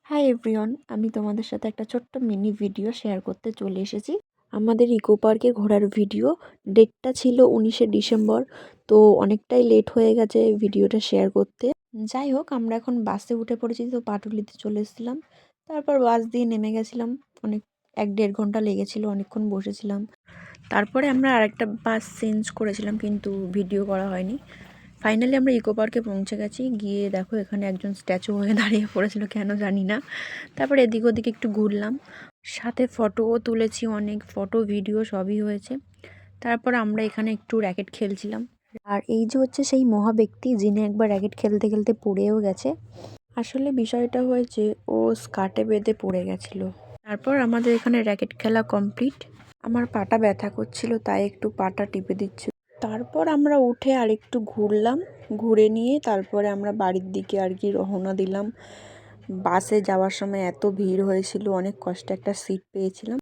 Hi everyone, আমি তোমাদের সাথে একটা ছোট্ট মিনি ভিডিও শেয়ার করতে চলে এসেছি। আমাদের ইকো পার্কে ঘোরার ভিডিও। ডেটটা ছিল 19শে ডিসেম্বর। তো অনেকটাই লেট হয়ে গেছে ভিডিওটা শেয়ার করতে। যাই হোক, আমরা এখন বাসে উঠে পড়েছি, তো পাটুলিতে চলে এসেছিলাম। তারপর বাস দিয়ে নেমে গেছিলাম। অনেক 1-1.5 ঘন্টা লেগেছিল, অনেকক্ষণ বসেছিলাম। তারপরে আমরা আরেকটা বাস চেঞ্জ করেছিলাম, কিন্তু ভিডিও করা হয়নি। ফাইনালি আমরা ইকো পার্কে পৌঁছে গেছি। গিয়ে দেখো, এখানে একজন স্ট্যাচু হয়ে দাঁড়িয়ে পড়েছিল, কেন জানি না। তারপরে এদিক ওদিকে একটু ঘুরলাম, সাথে ফটোও তুলেছি, অনেক ফটো ভিডিও সবই হয়েছে। তারপর আমরা এখানে একটু র্যাকেট খেলছিলাম। আর এই যে হচ্ছে সেই মহা ব্যক্তি, যিনি একবার র্যাকেট খেলতে খেলতে পড়েও গেছে। আসলে বিষয়টা হয়েছে, ও স্কার্টে বেঁধে পড়ে গেছিল। তারপর আমাদের এখানে র্যাকেট খেলা কমপ্লিট। আমার পাটা ব্যথা করছিল, তাই একটু পাটা টিপে দিচ্ছি। তারপর আমরা উঠে আরেকটু ঘুরলাম, ঘুরে নিয়ে তারপরে আমরা বাড়ির দিকে আর কি রওনা দিলাম। বাসে যাওয়ার সময় এত ভিড় হয়েছিল, অনেক কষ্টে একটা সিট পেয়েছিলাম।